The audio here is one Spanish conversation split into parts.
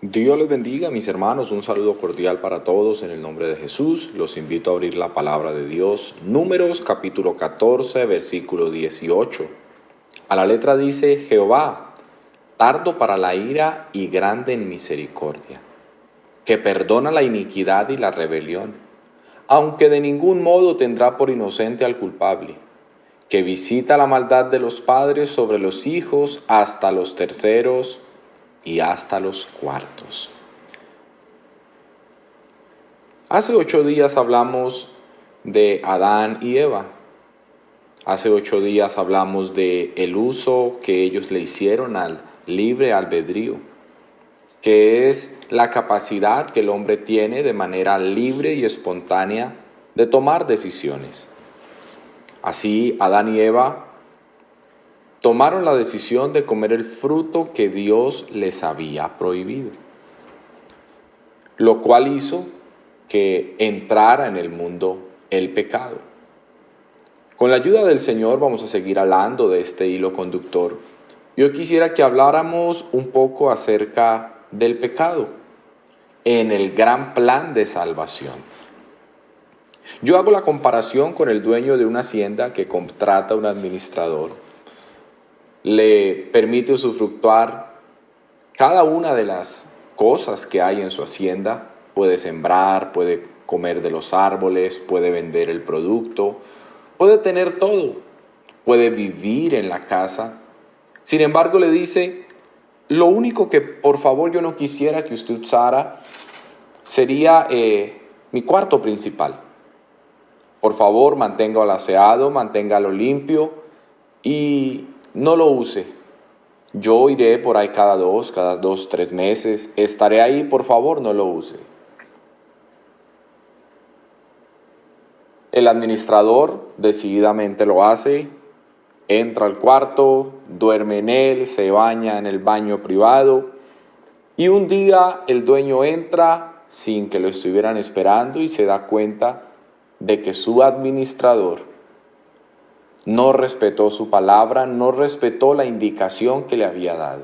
Dios les bendiga, mis hermanos. Un saludo cordial para todos en el nombre de Jesús. Los invito a abrir la palabra de Dios. Números capítulo 14, versículo 18. A la letra dice: Jehová, tardo para la ira y grande en misericordia, que perdona la iniquidad y la rebelión, aunque de ningún modo tendrá por inocente al culpable, que visita la maldad de los padres sobre los hijos hasta los terceros y hasta los cuartos. Hace 8 días hablamos de Adán y Eva. Hace 8 días hablamos de el uso que ellos le hicieron al libre albedrío, que es la capacidad que el hombre tiene de manera libre y espontánea de tomar decisiones. Así, Adán y Eva tomaron la decisión de comer el fruto que Dios les había prohibido, lo cual hizo que entrara en el mundo el pecado. Con la ayuda del Señor vamos a seguir hablando de este hilo conductor. Yo quisiera que habláramos un poco acerca del pecado en el gran plan de salvación. Yo hago la comparación con el dueño de una hacienda que contrata un administrador. Le permite usufructuar cada una de las cosas que hay en su hacienda. Puede sembrar, puede comer de los árboles, puede vender el producto, puede tener todo, puede vivir en la casa. Sin embargo, le dice: lo único que por favor yo no quisiera que usted usara sería mi cuarto principal. Por favor, manténgalo aseado, manténgalo limpio y no lo use. Yo iré por ahí cada 2, 3 meses. Estaré ahí, por favor, no lo use. El administrador decididamente lo hace. Entra al cuarto, duerme en él, se baña en el baño privado. Y un día el dueño entra sin que lo estuvieran esperando y se da cuenta de que su administrador no respetó su palabra, no respetó la indicación que le había dado.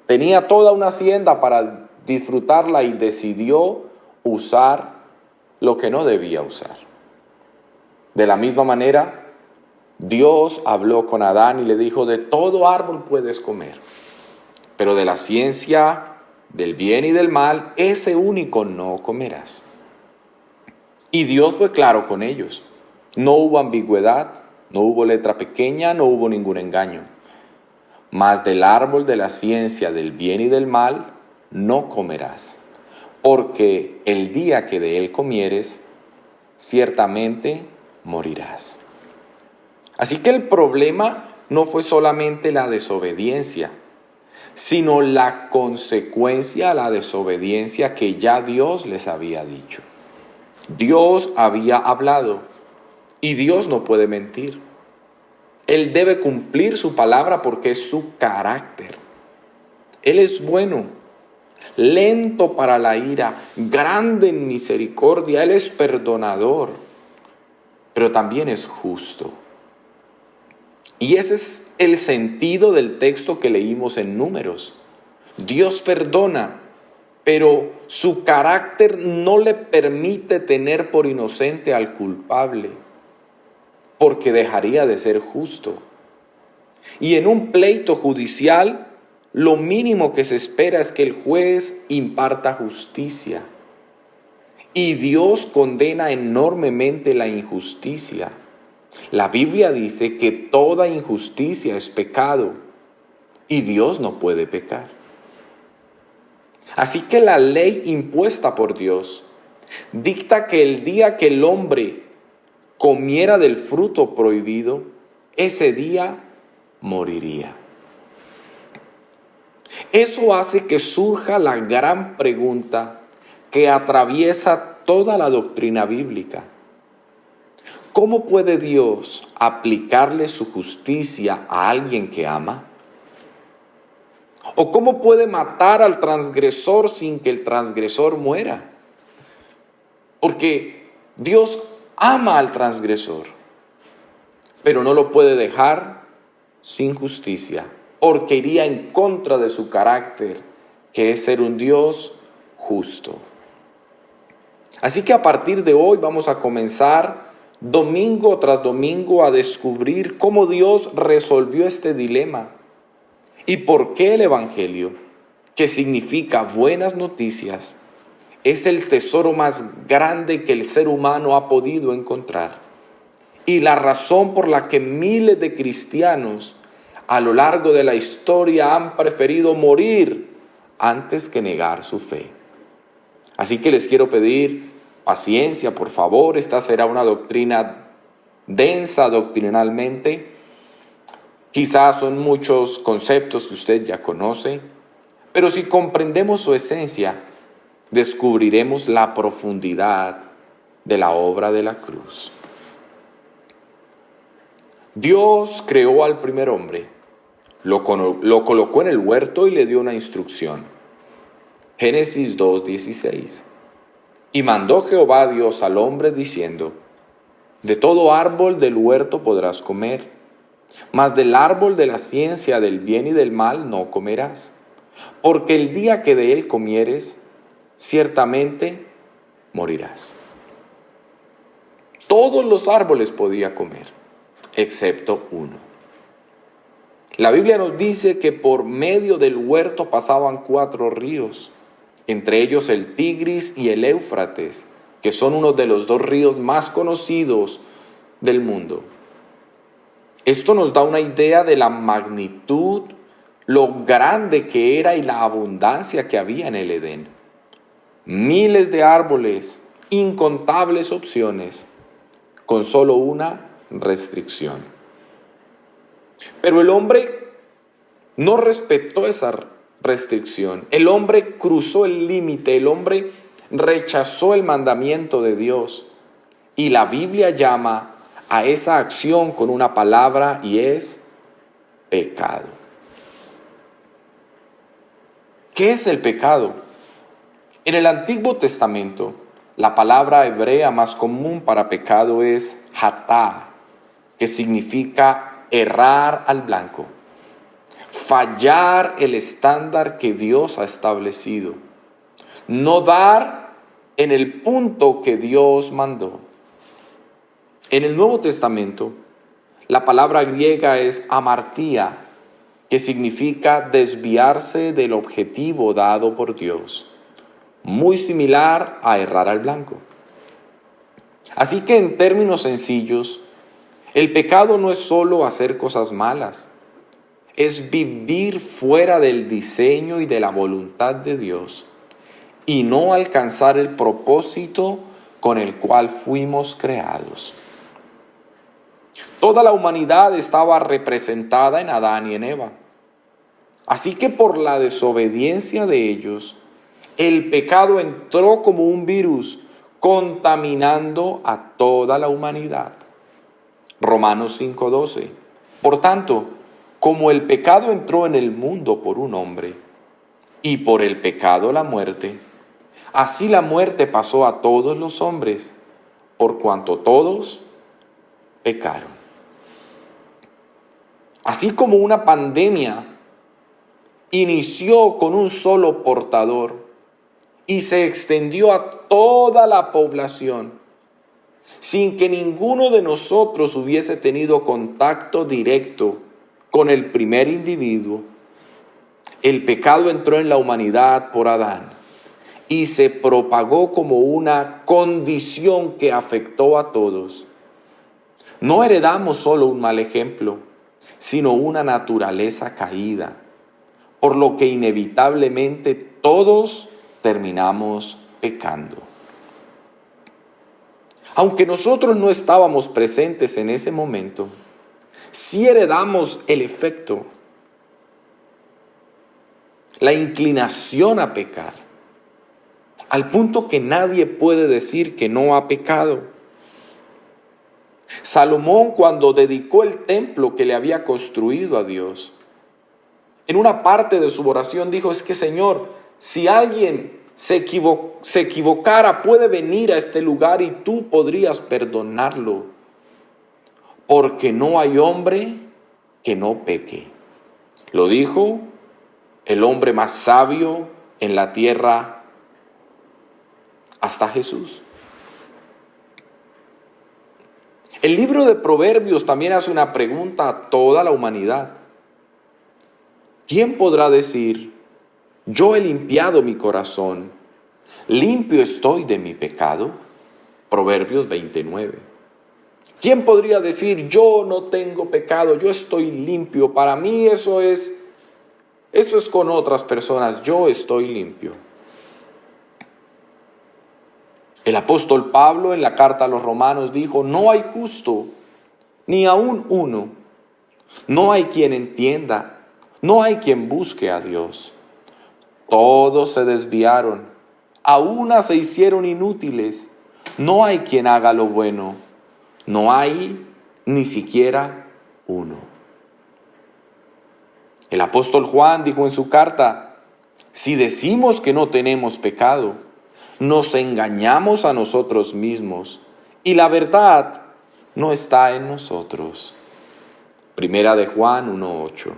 Tenía toda una hacienda para disfrutarla y decidió usar lo que no debía usar. De la misma manera, Dios habló con Adán y le dijo: de todo árbol puedes comer, pero de la ciencia del bien y del mal, ese único no comerás. Y Dios fue claro con ellos. No hubo ambigüedad. No hubo letra pequeña, no hubo ningún engaño. Mas del árbol de la ciencia del bien y del mal no comerás, porque el día que de él comieres, ciertamente morirás. Así que el problema no fue solamente la desobediencia, sino la consecuencia a la desobediencia que ya Dios les había dicho. Dios había hablado. Y Dios no puede mentir. Él debe cumplir su palabra porque es su carácter. Él es bueno, lento para la ira, grande en misericordia. Él es perdonador, pero también es justo. Y ese es el sentido del texto que leímos en Números. Dios perdona, pero su carácter no le permite tener por inocente al culpable, porque dejaría de ser justo. Y en un pleito judicial, lo mínimo que se espera es que el juez imparta justicia. Y Dios condena enormemente la injusticia. La Biblia dice que toda injusticia es pecado, y Dios no puede pecar. Así que la ley impuesta por Dios dicta que el día que el hombre comiera del fruto prohibido, ese día moriría. Eso hace que surja la gran pregunta que atraviesa toda la doctrina bíblica. ¿Cómo puede Dios aplicarle su justicia a alguien que ama? ¿O cómo puede matar al transgresor sin que el transgresor muera? Porque Dios ama al transgresor, pero no lo puede dejar sin justicia, porque iría en contra de su carácter que es ser un Dios justo. Así que a partir de hoy vamos a comenzar domingo tras domingo a descubrir cómo Dios resolvió este dilema y por qué el Evangelio, que significa buenas noticias, es el tesoro más grande que el ser humano ha podido encontrar y la razón por la que miles de cristianos a lo largo de la historia han preferido morir antes que negar su fe. Así que les quiero pedir paciencia, por favor. Esta será una doctrina densa doctrinalmente. Quizás son muchos conceptos que usted ya conoce, pero si comprendemos su esencia, descubriremos la profundidad de la obra de la cruz. Dios creó al primer hombre, lo colocó en el huerto y le dio una instrucción. Génesis 2:16. Y mandó Jehová Dios al hombre diciendo: de todo árbol del huerto podrás comer, mas del árbol de la ciencia del bien y del mal no comerás, porque el día que de él comieres, ciertamente morirás. Todos los árboles podía comer, excepto uno. La Biblia nos dice que por medio del huerto pasaban 4 ríos, entre ellos el Tigris y el Éufrates, que son uno de los 2 ríos más conocidos del mundo. Esto nos da una idea de la magnitud, lo grande que era y la abundancia que había en el Edén. Miles de árboles, incontables opciones, con solo una restricción. Pero el hombre no respetó esa restricción. El hombre cruzó el límite, el hombre rechazó el mandamiento de Dios. Y la Biblia llama a esa acción con una palabra y es pecado. ¿Qué es el pecado? En el Antiguo Testamento, la palabra hebrea más común para pecado es hatá, que significa errar al blanco, fallar el estándar que Dios ha establecido, no dar en el punto que Dios mandó. En el Nuevo Testamento, la palabra griega es amartía, que significa desviarse del objetivo dado por Dios, muy similar a errar al blanco. Así que en términos sencillos, el pecado no es solo hacer cosas malas, es vivir fuera del diseño y de la voluntad de Dios y no alcanzar el propósito con el cual fuimos creados. Toda la humanidad estaba representada en Adán y en Eva. Así que por la desobediencia de ellos, el pecado entró como un virus, contaminando a toda la humanidad. Romanos 5:12. Por tanto, como el pecado entró en el mundo por un hombre, y por el pecado la muerte, así la muerte pasó a todos los hombres, por cuanto todos pecaron. Así como una pandemia inició con un solo portador y se extendió a toda la población, sin que ninguno de nosotros hubiese tenido contacto directo con el primer individuo, el pecado entró en la humanidad por Adán y se propagó como una condición que afectó a todos. No heredamos solo un mal ejemplo, sino una naturaleza caída, por lo que inevitablemente todos terminamos pecando. Aunque nosotros no estábamos presentes en ese momento, sí heredamos el efecto, la inclinación a pecar, al punto que nadie puede decir que no ha pecado. Salomón, cuando dedicó el templo que le había construido a Dios, en una parte de su oración dijo: es que Señor, si alguien se equivocara, puede venir a este lugar y tú podrías perdonarlo, porque no hay hombre que no peque. Lo dijo el hombre más sabio en la tierra hasta Jesús. El libro de Proverbios también hace una pregunta a toda la humanidad. ¿Quién podrá decir, yo he limpiado mi corazón, limpio estoy de mi pecado? Proverbios 29. ¿Quién podría decir, yo no tengo pecado, yo estoy limpio? Para mí esto es con otras personas, yo estoy limpio. El apóstol Pablo en la carta a los Romanos dijo, no hay justo, ni aun uno. No hay quien entienda, no hay quien busque a Dios. Todos se desviaron, a una se hicieron inútiles. No hay quien haga lo bueno, no hay ni siquiera uno. El apóstol Juan dijo en su carta, si decimos que no tenemos pecado, nos engañamos a nosotros mismos y la verdad no está en nosotros. Primera de Juan 1:8.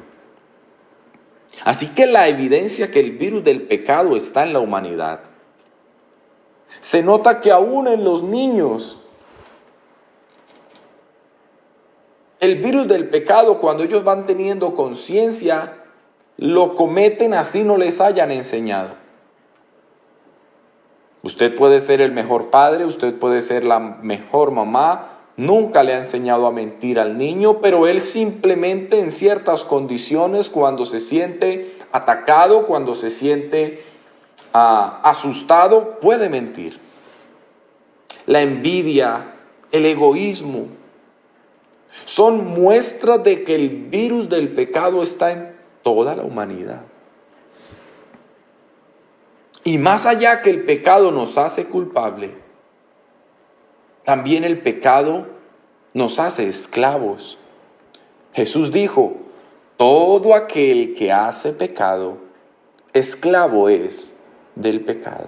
Así que la evidencia que el virus del pecado está en la humanidad. Se nota que aún en los niños, el virus del pecado, cuando ellos van teniendo conciencia, lo cometen así no les hayan enseñado. Usted puede ser el mejor padre, usted puede ser la mejor mamá, nunca le ha enseñado a mentir al niño, pero él simplemente en ciertas condiciones, cuando se siente atacado, cuando se siente asustado, puede mentir. La envidia, el egoísmo, son muestras de que el virus del pecado está en toda la humanidad. Y más allá que el pecado nos hace culpable, también el pecado nos hace esclavos. Jesús dijo, todo aquel que hace pecado, esclavo es del pecado.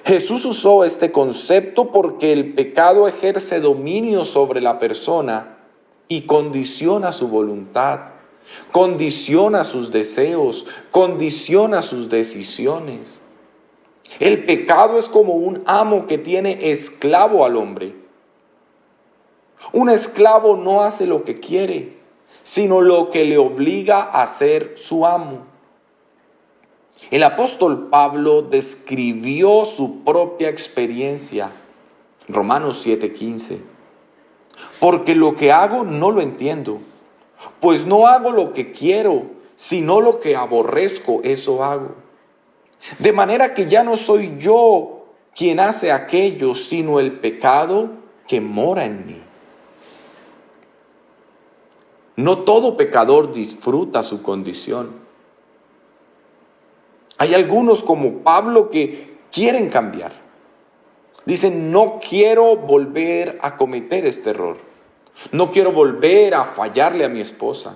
Jesús usó este concepto porque el pecado ejerce dominio sobre la persona y condiciona su voluntad. Condiciona sus deseos, condiciona sus decisiones. El pecado es como un amo que tiene esclavo al hombre. Un esclavo no hace lo que quiere, sino lo que le obliga a hacer su amo. El apóstol Pablo describió su propia experiencia. Romanos 7:15. Porque lo que hago no lo entiendo. Pues no hago lo que quiero, sino lo que aborrezco, eso hago. De manera que ya no soy yo quien hace aquello, sino el pecado que mora en mí. No todo pecador disfruta su condición. Hay algunos como Pablo que quieren cambiar. Dicen, no quiero volver a cometer este error. No quiero volver a fallarle a mi esposa.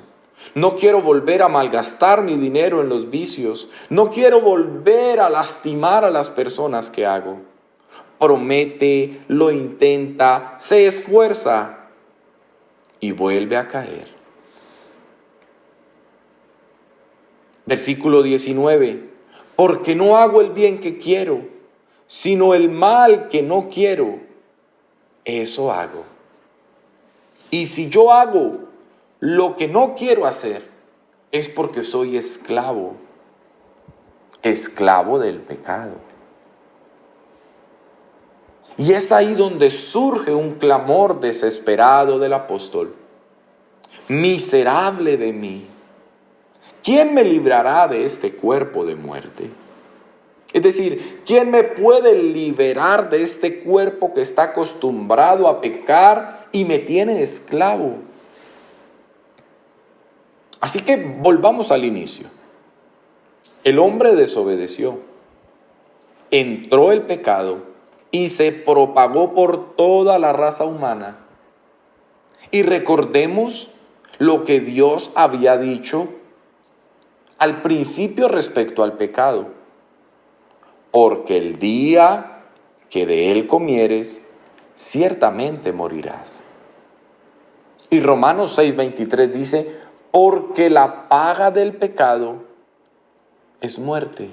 No quiero volver a malgastar mi dinero en los vicios. No quiero volver a lastimar a las personas que hago. Promete, lo intenta, se esfuerza y vuelve a caer. Versículo 19. Porque no hago el bien que quiero, sino el mal que no quiero, eso hago. Y si yo hago lo que no quiero hacer, es porque soy esclavo del pecado. Y es ahí donde surge un clamor desesperado del apóstol. Miserable de mí, ¿quién me librará de este cuerpo de muerte? Es decir, ¿quién me puede liberar de este cuerpo que está acostumbrado a pecar y me tiene esclavo? Así que volvamos al inicio. El hombre desobedeció, entró el pecado y se propagó por toda la raza humana. Y recordemos lo que Dios había dicho al principio respecto al pecado. Porque el día que de él comieres, ciertamente morirás. Y Romanos 6:23 dice, porque la paga del pecado es muerte.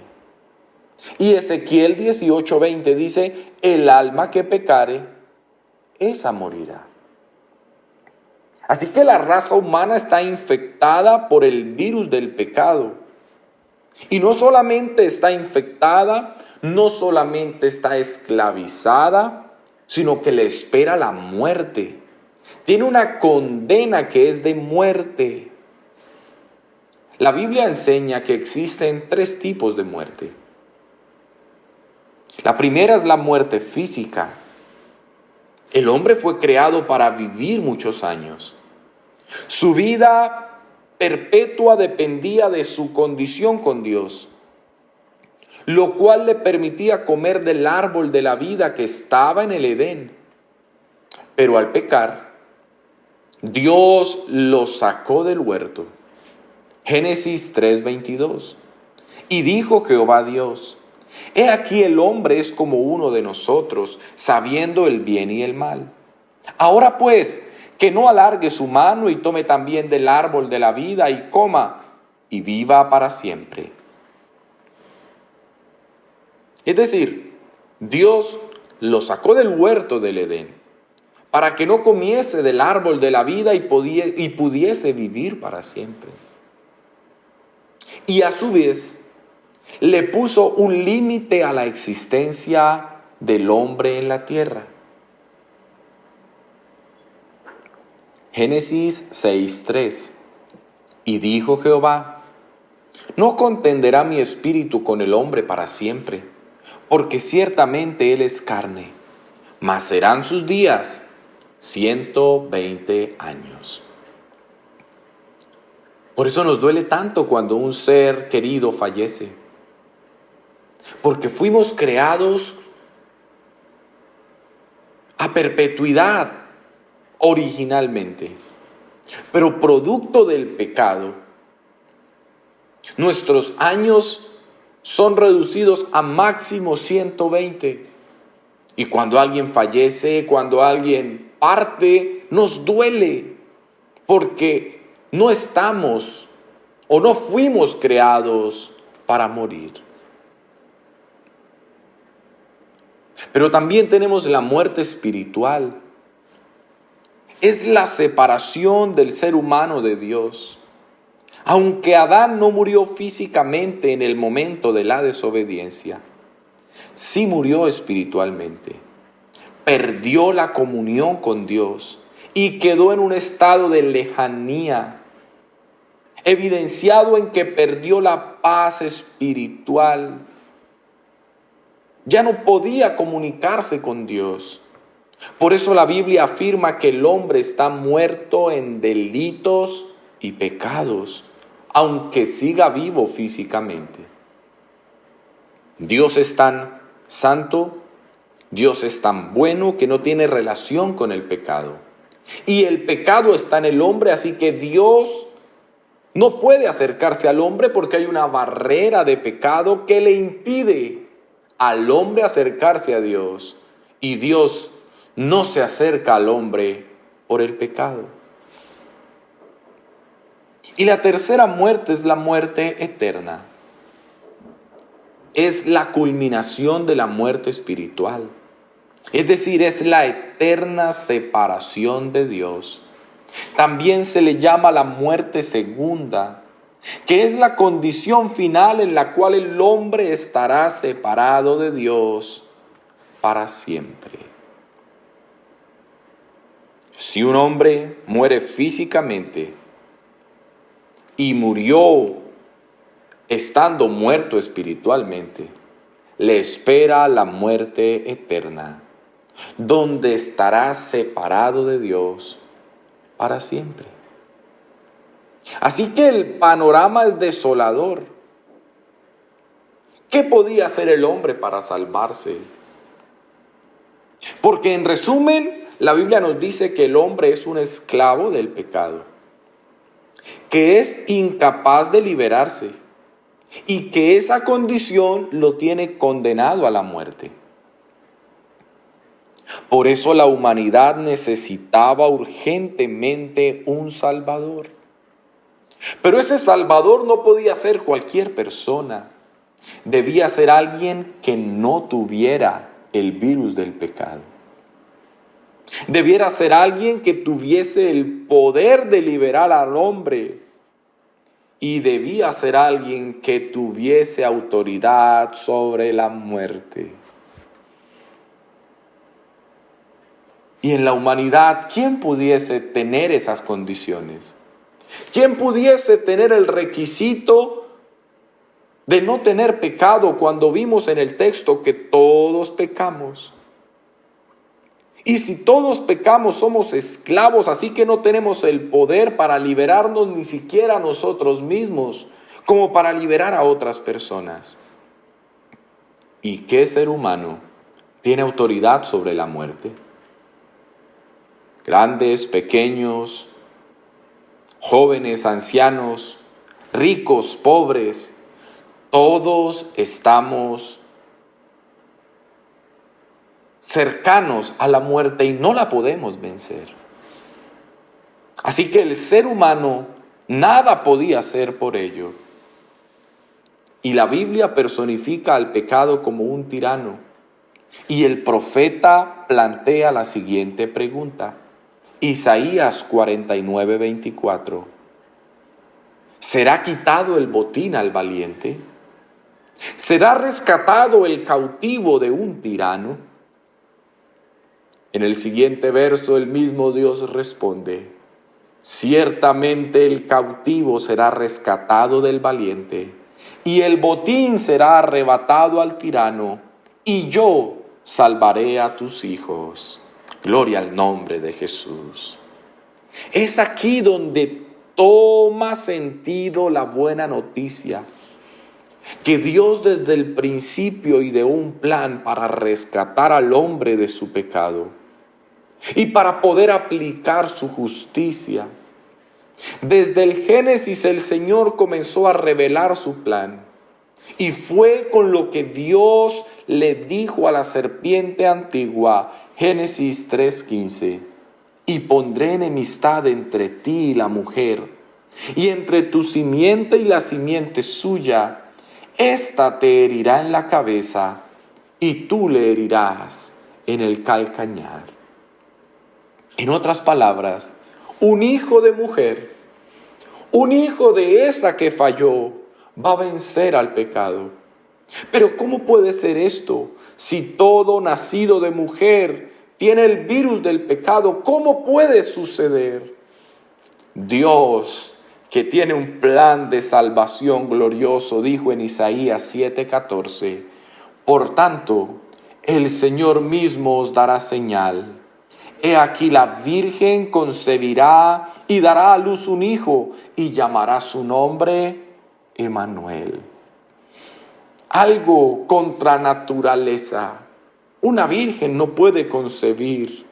Y Ezequiel 18:20 dice, el alma que pecare, esa morirá. Así que la raza humana está infectada por el virus del pecado. Y no solamente está infectada, no solamente está esclavizada, sino que le espera la muerte. Tiene una condena que es de muerte. La Biblia enseña que existen 3 tipos de muerte. La primera es la muerte física. El hombre fue creado para vivir muchos años. Su vida perpetua dependía de su condición con Dios, lo cual le permitía comer del árbol de la vida que estaba en el Edén. Pero al pecar, Dios lo sacó del huerto. Génesis 3:22. Y dijo Jehová Dios, he aquí el hombre es como uno de nosotros, sabiendo el bien y el mal. Ahora pues, que no alargue su mano y tome también del árbol de la vida y coma y viva para siempre. Es decir, Dios lo sacó del huerto del Edén para que no comiese del árbol de la vida y pudiese vivir para siempre. Y a su vez, le puso un límite a la existencia del hombre en la tierra. Génesis 6:3. Y dijo Jehová, no contenderá mi espíritu con el hombre para siempre, porque ciertamente él es carne, mas serán sus días 120 años. Por eso nos duele tanto cuando un ser querido fallece, porque fuimos creados a perpetuidad originalmente, pero producto del pecado, nuestros años son reducidos a máximo 120. Y cuando alguien fallece, cuando alguien parte, nos duele, porque no estamos o no fuimos creados para morir. Pero también tenemos la muerte espiritual. Es la separación del ser humano de Dios. Aunque Adán no murió físicamente en el momento de la desobediencia, sí murió espiritualmente. Perdió la comunión con Dios y quedó en un estado de lejanía, evidenciado en que perdió la paz espiritual. Ya no podía comunicarse con Dios. Por eso la Biblia afirma que el hombre está muerto en delitos y pecados, aunque siga vivo físicamente. Dios es tan santo, Dios es tan bueno que no tiene relación con el pecado. Y el pecado está en el hombre, así que Dios no puede acercarse al hombre porque hay una barrera de pecado que le impide al hombre acercarse a Dios. Y Dios no se acerca al hombre por el pecado. Y la tercera muerte es la muerte eterna. Es la culminación de la muerte espiritual. Es decir, es la eterna separación de Dios. También se le llama la muerte segunda, que es la condición final en la cual el hombre estará separado de Dios para siempre. Si un hombre muere físicamente y murió estando muerto espiritualmente, le espera la muerte eterna, donde estará separado de Dios para siempre. Así que el panorama es desolador. ¿Qué podía hacer el hombre para salvarse? Porque en resumen, la Biblia nos dice que el hombre es un esclavo del pecado, que es incapaz de liberarse y que esa condición lo tiene condenado a la muerte. Por eso la humanidad necesitaba urgentemente un Salvador. Pero ese Salvador no podía ser cualquier persona. Debía ser alguien que no tuviera el virus del pecado. Debiera ser alguien que tuviese el poder de liberar al hombre. Y debía ser alguien que tuviese autoridad sobre la muerte. Y en la humanidad, ¿quién pudiese tener esas condiciones? ¿Quién pudiese tener el requisito de no tener pecado cuando vimos en el texto que todos pecamos? Y si todos pecamos, somos esclavos, así que no tenemos el poder para liberarnos ni siquiera a nosotros mismos, como para liberar a otras personas. ¿Y qué ser humano tiene autoridad sobre la muerte? Grandes, pequeños, jóvenes, ancianos, ricos, pobres, todos estamos cercanos a la muerte y no la podemos vencer. Así que el ser humano nada podía hacer por ello. Y la Biblia personifica al pecado como un tirano. Y el profeta plantea la siguiente pregunta. Isaías 49:24. ¿Será quitado el botín al valiente? ¿Será rescatado el cautivo de un tirano? En el siguiente verso el mismo Dios responde, ciertamente el cautivo será rescatado del valiente, y el botín será arrebatado al tirano, y yo salvaré a tus hijos. Gloria al nombre de Jesús. Es aquí donde toma sentido la buena noticia, que Dios desde el principio ideó un plan para rescatar al hombre de su pecado y para poder aplicar su justicia. Desde el Génesis el Señor comenzó a revelar su plan y fue con lo que Dios le dijo a la serpiente antigua, Génesis 3:15, y pondré enemistad entre ti y la mujer, y entre tu simiente y la simiente suya. Ésta te herirá en la cabeza, y tú le herirás en el calcañar. En otras palabras, un hijo de mujer, un hijo de esa que falló, va a vencer al pecado. Pero ¿cómo puede ser esto? Si todo nacido de mujer tiene el virus del pecado, ¿cómo puede suceder? Dios, que tiene un plan de salvación glorioso, dijo en Isaías 7:14, por tanto, el Señor mismo os dará señal. He aquí la Virgen concebirá y dará a luz un hijo y llamará su nombre Emmanuel. Algo contra naturaleza. Una virgen no puede concebir.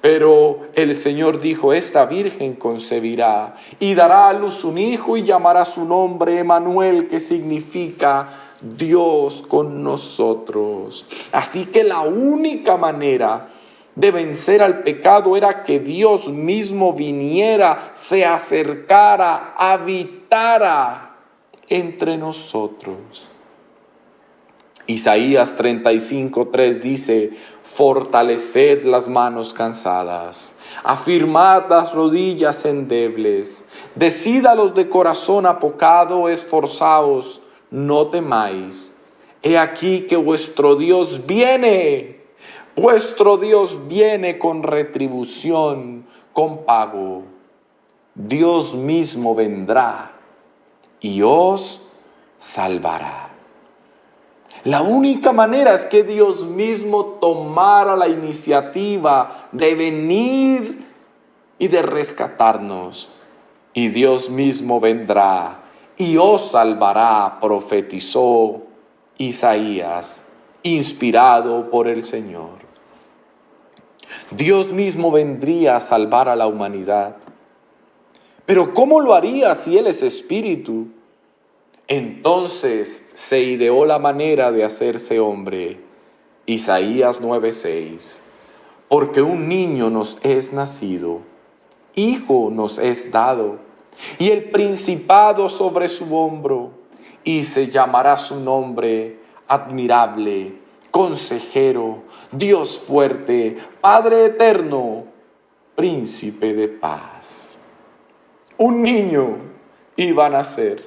Pero el Señor dijo, esta virgen concebirá y dará a luz un hijo y llamará su nombre Emmanuel, que significa Dios con nosotros. Así que la única manera de vencer al pecado era que Dios mismo viniera, se acercara, habitara entre nosotros. Isaías 35:3 dice, fortaleced las manos cansadas, afirmad las rodillas endebles, decid a los de corazón apocado, esforzaos, no temáis. He aquí que vuestro Dios viene con retribución, con pago. Dios mismo vendrá y os salvará. La única manera es que Dios mismo tomara la iniciativa de venir y de rescatarnos. Y Dios mismo vendrá y os salvará, profetizó Isaías, inspirado por el Señor. Dios mismo vendría a salvar a la humanidad. Pero ¿cómo lo haría si Él es espíritu? Entonces se ideó la manera de hacerse hombre. Isaías 9:6. Porque un niño nos es nacido, hijo nos es dado, y el principado sobre su hombro, y se llamará su nombre admirable, consejero, Dios fuerte, Padre eterno, príncipe de paz. Un niño iba a nacer,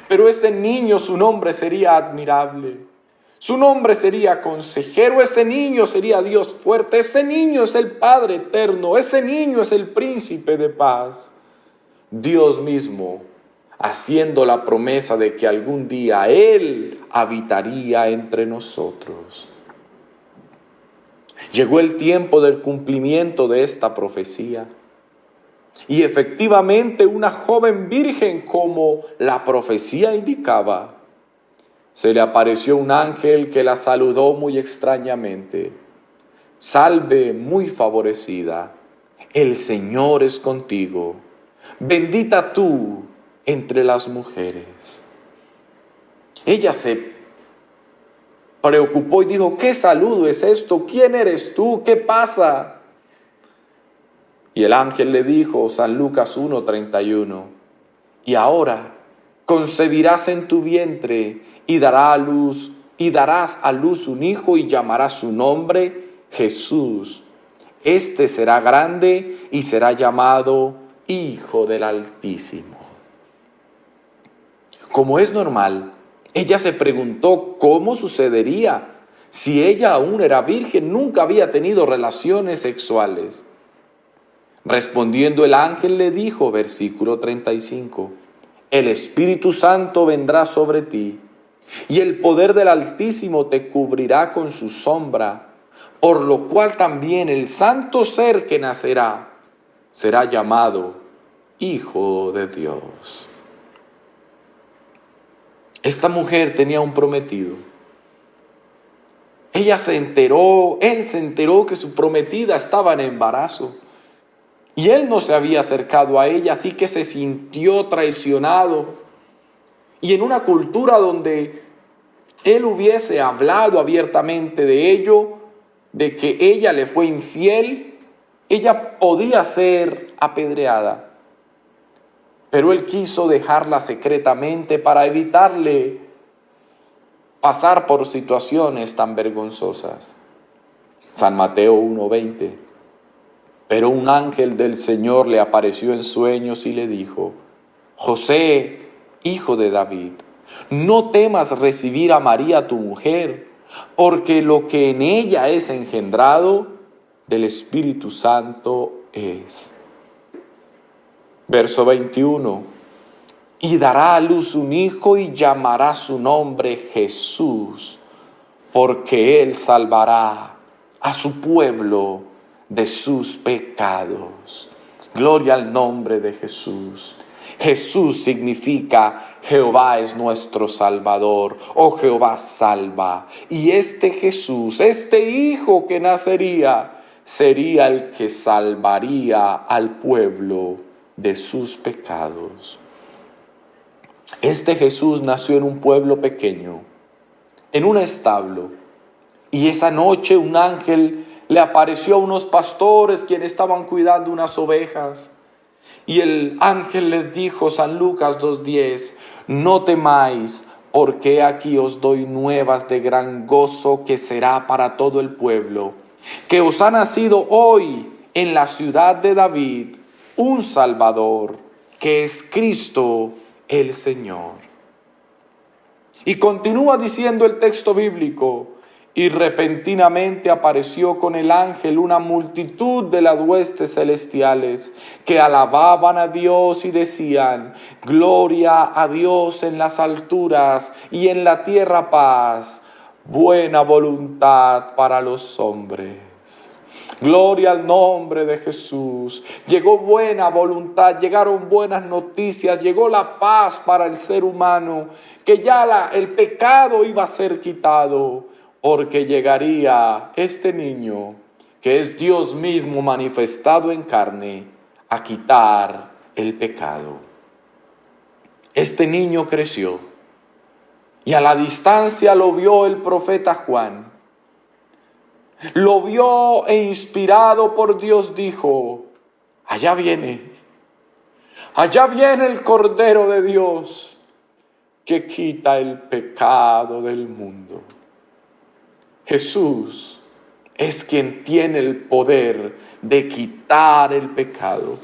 pero ese niño, su nombre sería admirable. Su nombre sería consejero, ese niño sería Dios fuerte, ese niño es el Padre eterno, ese niño es el príncipe de paz. Dios mismo haciendo la promesa de que algún día Él habitaría entre nosotros. Llegó el tiempo del cumplimiento de esta profecía. Y efectivamente una joven virgen, como la profecía indicaba, se le apareció un ángel que la saludó muy extrañamente. Salve muy favorecida, el Señor es contigo. Bendita tú entre las mujeres. Ella se preocupó y dijo, ¿qué saludo es esto? ¿Quién eres tú? ¿Qué pasa? Y el ángel le dijo, San Lucas 1:31, y ahora concebirás en tu vientre y darás a luz un hijo y llamarás su nombre Jesús. Este será grande y será llamado Hijo del Altísimo. Como es normal, ella se preguntó cómo sucedería si ella aún era virgen, nunca había tenido relaciones sexuales. Respondiendo el ángel le dijo, versículo 35, el Espíritu Santo vendrá sobre ti, y el poder del Altísimo te cubrirá con su sombra, por lo cual también el santo ser que nacerá será llamado Hijo de Dios. Esta mujer tenía un prometido. Él se enteró que su prometida estaba en embarazo. Y él no se había acercado a ella, así que se sintió traicionado. Y en una cultura donde él hubiese hablado abiertamente de ello, de que ella le fue infiel, ella podía ser apedreada. Pero él quiso dejarla secretamente para evitarle pasar por situaciones tan vergonzosas. San Mateo 1:20. Pero un ángel del Señor le apareció en sueños y le dijo, José, hijo de David, no temas recibir a María tu mujer, porque lo que en ella es engendrado del Espíritu Santo es. Verso 21. Y dará a luz un hijo y llamará su nombre Jesús, porque él salvará a su pueblo de sus pecados. Gloria al nombre de Jesús. Jesús significa Jehová es nuestro Salvador, o Jehová salva. Y este Jesús, este Hijo que nacería, sería el que salvaría al pueblo de sus pecados. Este Jesús nació en un pueblo pequeño, en un establo, y esa noche un ángel le apareció a unos pastores quienes estaban cuidando unas ovejas. Y el ángel les dijo, San Lucas 2:10, no temáis, porque aquí os doy nuevas de gran gozo que será para todo el pueblo, que os ha nacido hoy en la ciudad de David un Salvador, que es Cristo el Señor. Y continúa diciendo el texto bíblico, y repentinamente apareció con el ángel una multitud de las huestes celestiales que alababan a Dios y decían, gloria a Dios en las alturas y en la tierra paz, buena voluntad para los hombres. Gloria al nombre de Jesús. Llegó buena voluntad, llegaron buenas noticias, llegó la paz para el ser humano, que ya el pecado iba a ser quitado. Porque llegaría este niño, que es Dios mismo manifestado en carne, a quitar el pecado. Este niño creció, y a la distancia lo vio el profeta Juan. Lo vio e inspirado por Dios dijo, allá viene el Cordero de Dios, que quita el pecado del mundo. Jesús es quien tiene el poder de quitar el pecado.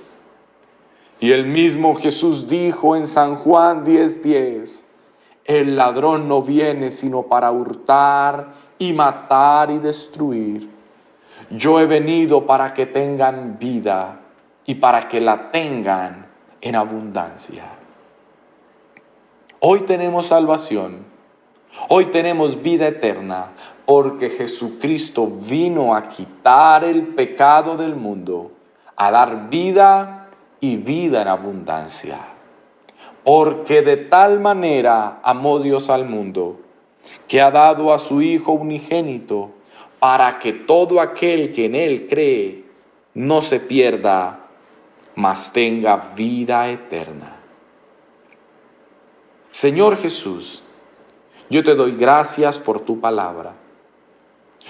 Y el mismo Jesús dijo en San Juan 10:10, el ladrón no viene sino para hurtar y matar y destruir. Yo he venido para que tengan vida y para que la tengan en abundancia. Hoy tenemos salvación, hoy tenemos vida eterna, porque Jesucristo vino a quitar el pecado del mundo, a dar vida y vida en abundancia. Porque de tal manera amó Dios al mundo, que ha dado a su Hijo unigénito, para que todo aquel que en Él cree no se pierda, mas tenga vida eterna. Señor Jesús, yo te doy gracias por tu palabra.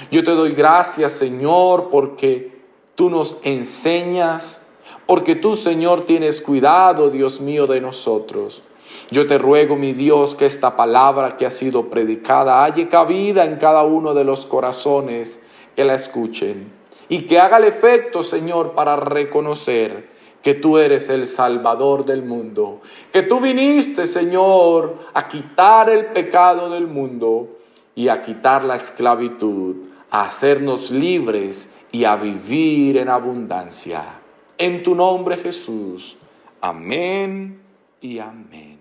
Yo te doy gracias, Señor, porque tú nos enseñas, porque tú, Señor, tienes cuidado, Dios mío, de nosotros. Yo te ruego, mi Dios, que esta palabra que ha sido predicada halle cabida en cada uno de los corazones que la escuchen y que haga el efecto, Señor, para reconocer que tú eres el Salvador del mundo, que tú viniste, Señor, a quitar el pecado del mundo y a quitar la esclavitud, a hacernos libres y a vivir en abundancia. En tu nombre, Jesús. Amén y amén.